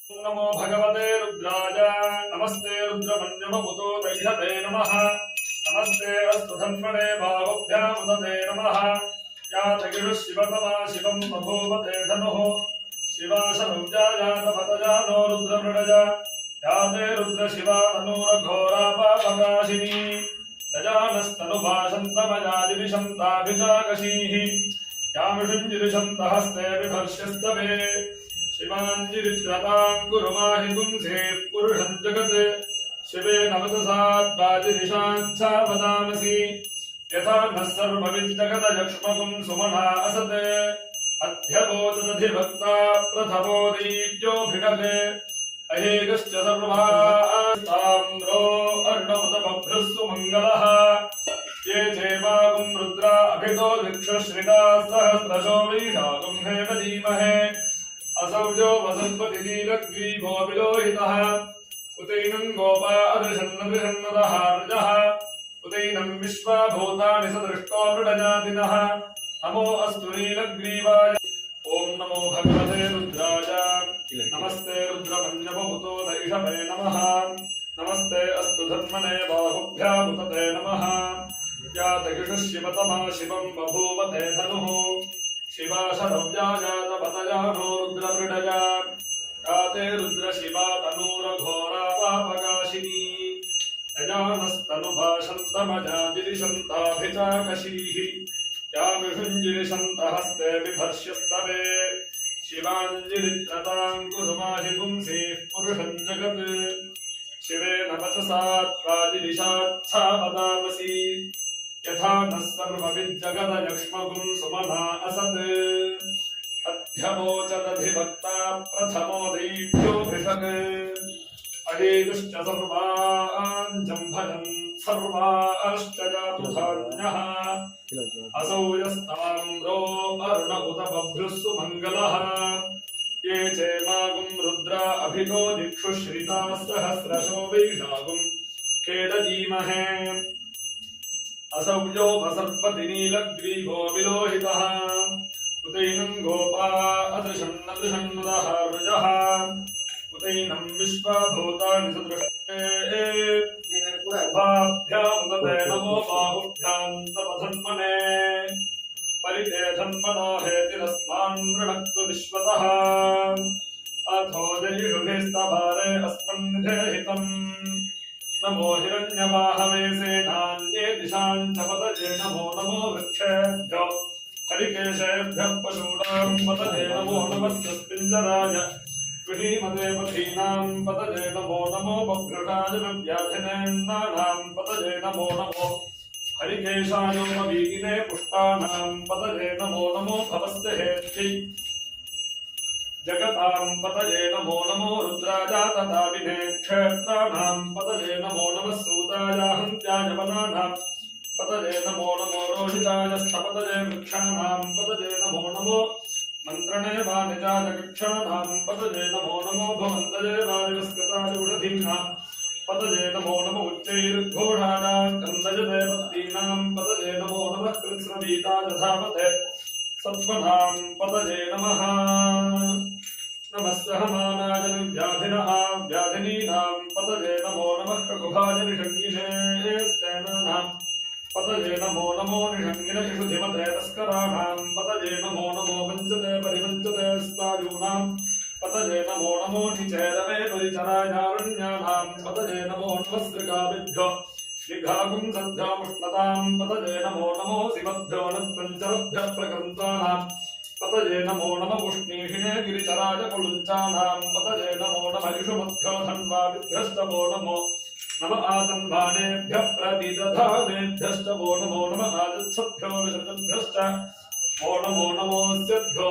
नमो भगवते रुद्राय नमस्ते रुद्रमन्यममुतो दैहते नमः नमस्ते अस्तु धन्वने बाहुभ्यामुदते नमः या जगिषुः शिवतमा शिवं बभूवते धनुः शिवाशनुजायातपतजानो रुद्रमृडज या ते रुद्रशिवा तनूरघोरापापकाशिनी दजानस्तनुभाषन्तमजादिविशन्ताभिचाकशीः यामिषुञ्जिरिशन्तहस्ते बिभर्ष्यस्तवे शिवाञ्जिरित्रताङ्कुरुमाहि पुंसेः पुरुषं जगत् शिवे नवतसाद्वाजिरिशाञ्छा वदामसि यथा नः सर्वविद्जगदयक्ष्मकुं सुमना असत् अध्यबोधदधिभक्ता प्रथमो दीप्योऽभिषते अहेगश्च सर्वास्ताम्रो अर्णमुदबभ्रुस्सु मङ्गलः ये चैवागुं रुद्रा अभितो दिक्षुश्रिता सहस्रशो वैशाखं हेम धीमहे असौजो वसन्पतिनीलग्रीवो विलोहितः उतैनं गोपा अदृशन्नदृशन्नदः ऋजः उतैनं विश्वाभूतानि सदृष्टो मृडजातिनः नमो अस्तु नीलग्रीवाय ॐ नमो भगवते रुद्राय नमस्ते रुद्रमन्यवभूतो दैषवे नमः नमस्ते अस्तु धन्वने बाहुभ्यामुदते नमः या दगिषुः शिवतमा शिवं बभूवते धनुः शिवाशनव्याजातपतजानो रुद्रमृडज या ते रुद्रशिवा तनूरघोरापापकाशिनी यजानस्तनुभाषन्तमजाजिरिशन्ताभिचाकशीः यामिषुञ्जिरिशन्तहस्ते बिभर्ष्यस्तवे शिवाञ्जिरित्रताङ्कुरुमाहि पुंसेः पुरुषं जगत् शिवेन वचसा त्वाजिरिशाच्छा वदामसि यथा नः सर्वविद्जगदयक्ष्मकुं सुमना असत् अध्यवोचदधिभक्ता प्रथमो दैव्योऽभिषक् अहेगुश्च सर्वान् जम्भजन् सर्वाश्च जातु धान्यः असौ यस्ताम्रो अरुण उत बभ्रुस्सु मङ्गलः ये चैवागुं रुद्रा अभितो दिक्षुश्रिताः सहस्रशो वैशाखं खेदधीमहे असौजो वसर्पतिनीलग्रीवो विलोहितः उतैनं गोपा अदृशन्नदृशन्नुदः ऋजः उतैनं विश्वाभूतानि सदृष्टे उभाभ्यामुदते नमो बाहुभ्यां तपधन्वने परिते धन्वनो हेतिरस्मान् वृणक्तु विश्वतः अथो जयिषुभिस्तभारे अस्मन्निधेहितम् नमो हिरण्यवाहवे सेनान्ये दिशाञ्च पतये नमो नमो वृक्षेभ्यो हरिकेशेभ्यः पशूनां पतये नमो नमः सस्पिञ्जराय विहीमते पथीनां पतये नमो नमो बभ्रुटाय व्याधिनेन्नानां पतये नमो नमो हरिकेशायोमवीगिने पुष्टानां पतये नमो नमो भवस्य हेत्यै जगतां पतये नमो नमो रुद्राजातताविने क्षेत्राणां पतये नमो नमः सूतायाहन्त्याय वनानां पतये नमो नमो रोहिताय स्थपतये वृक्षाणां पतये नमो नमो मन्त्रणे वानिजाय कक्षाणां पतये नमो नमो भवन्तये वारिवस्कृताय उषधीनां पतये नमो नमो उच्चैर्घोषाणां कन्दयते भक्तीनां पतये नमो नमः कृत्स्नवीताय धावते सत्त्वनां पतये नमः नमः सहमानाय व्याधिनः व्याधिनीनां पतये नमो नमः रघुभाय निषङ्गिने स्तेनानां पतये नमो नमो निषङ्गिन शिशुधिमते तस्कराणां पतये नमो नमो वञ्चते परिवञ्चते स्तायूनां पतये नमो नमो निचेदवे परिचरायारण्यानां पतये नमो नमः श्रीकाभिभ्यो विघागुं सद्भ्योमुष्णतां पतये नमो नमो शिवभ्यो नत्पञ्चरभ्यः प्रकृन्तानां पतये नमो नमः उष्णीषिणे गिरिचराय कुलुञ्चानां पतये नमो नमः युषुमभ्यो धन्वादिभ्यश्च वो नमो नम आतन्वानेभ्यः प्रतिदधानेभ्यश्च वो नमो नमः आजत्सभ्यो विसर्जभ्यश्च वो नमो नमोऽस्यभ्यो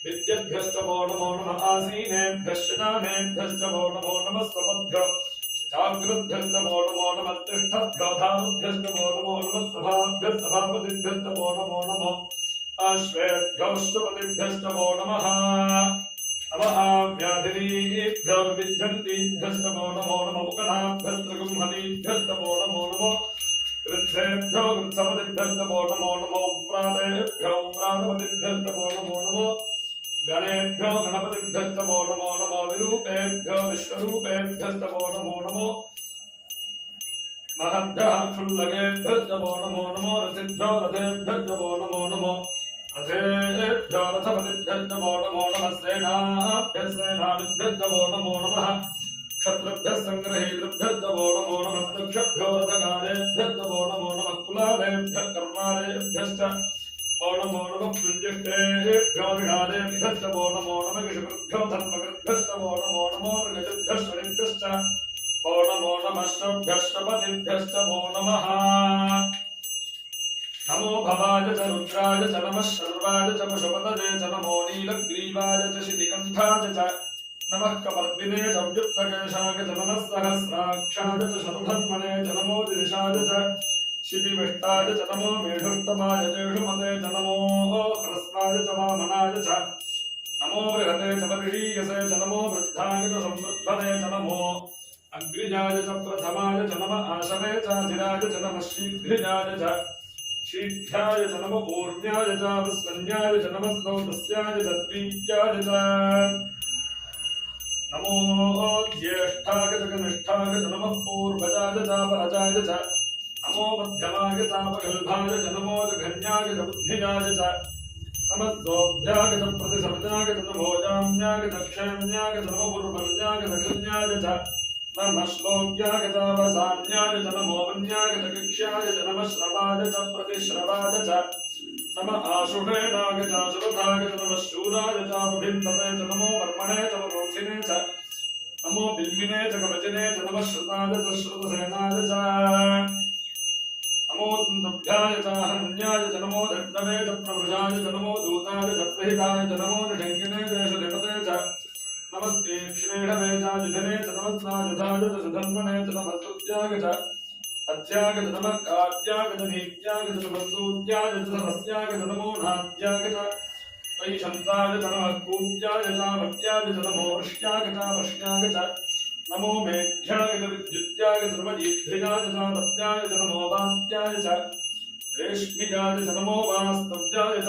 विद्यभ्यश्च वो नमो नमः आसीनेभ्यः शनानेभ्यश्च वो नमो नमः स्वपद्भ्यो जागृद्भ्यश्च वो नमो नमः तिष्ठभ्यो धारुभ्यश्च वो नमो नमः सभाभ्यः सभापतिभ्यश्च वो नमो नमः अश्वेभ्योऽष्टपतिभ्यश्च वो नमः नमः व्याधिनीभ्यो विद्यन्तीभ्यश्च वो नमो नमः मुकनाभ्यस्त्रगुंहनीभ्यश्च वो नमो नमः कृत्सेभ्यो कृत्सपतिभ्यश्च वो नमो नमो व्रातेभ्यो व्रातपतिभ्यश्च वो नमो नमः गणेभ्यो गणपतिभ्यस्तमो नमो नमो विरूपेभ्यो विश्वरूपेभ्यस्तमो नमो नमो महद्भ्यः क्षुल्लकेभ्यस्तमो नमो नमो रथिभ्यो रथेभ्यस्तमो नमो नमो रथेभ्यो रथपतिभ्यस्तमो नमो नमः सेनाभ्यस्तेनाभ्यस्तमो नमो नमः क्षत्रुभ्यः सङ्ग्रहेतृभ्यस्तमो नमो नमः दक्षभ्यो रथकारेभ्यस्तमो नमो नमः कुलालेभ्यः कर्मालेभ्यश्च नमो नमः पुञ्जिष्टेभ्यो निषादेभ्यस्तमो नमो नमः कृषकृभ्यो धर्मकृभ्यस्तमो नमो नमो मृगजुभ्यश्वरिभ्यश्च नमो नमः श्रभ्यश्रपतिभ्यस्तमो नमः नमो भवाय च रुद्राय च नमः शर्वाय च पशुपतये च नमो नीलग्रीवाय च शितिकण्ठाय च नमः कपर्दिने च व्युत्तकेशाय च नमः सहस्राक्षाय च शतधन्वने च नमो दिशाय च शिपिविष्टाय च नमो मेढुष्टमाय चेषुमते च नमो ह्रस्वाय च वामनाय च नमो बृहते च वर्षीयसे च नमो वृद्धाय च संवृद्धने च नमो अग्रिजाय च प्रथमाय च नमः आशवे च अधिराय च नमः शीघ्रिजाय च शीघ्राय च नमः ऊर्ण्याय च वस्कन्याय च नमः स्रोतस्याय च द्वीप्याय च नमो ज्येष्ठाय च कनिष्ठाय च नमः पूर्वजाय च परजाय च नमो मध्यमाय च अपगल्भाय च नमो जघन्याय च बुद्धिजाय च नमः द्वौभ्याय च प्रतिसर्जाय च नमो जाम्याय च क्षेम्याय च नमो पूर्वजाय च कृन्याय च नमः श्लोक्याय च वसान्याय च नमो वन्याय च कक्ष्याय च नमः श्रवाय च प्रतिश्रवाय च नमः आशुषेणाय च सुरथाय च नमः शूराय च अभिन्दते च नमो वर्मणे च मनोथिने च नमो बिल्मिने च कवचिने च नमः श्रुताय च श्रुतसेनाय च नमो दुन्दुभ्याय च हरण्याय च नमो दण्डवे च प्रवृजाय च नमो दूताय च प्रहिताय च नमो निषङ्गिने च सुधिपते च नमस्ते श्रेणवे च जुधने च नमस्नायुधाय च सुधन्वने च नमस्तुत्याय च अत्याय च नमः कात्याय च नीत्याय च नमस्तुत्याय च सहस्याय च नमो नात्याय च वैशन्ताय च नमः कूत्याय च भक्त्याय च नमो वृष्ट्याय च वृष्ट्याय च नमो मेघ्याय च विद्युत्याय च नमः ईध्रियाय च तप्याय च नमो वात्याय च रेश्मिजाय च नमो वास्तव्याय च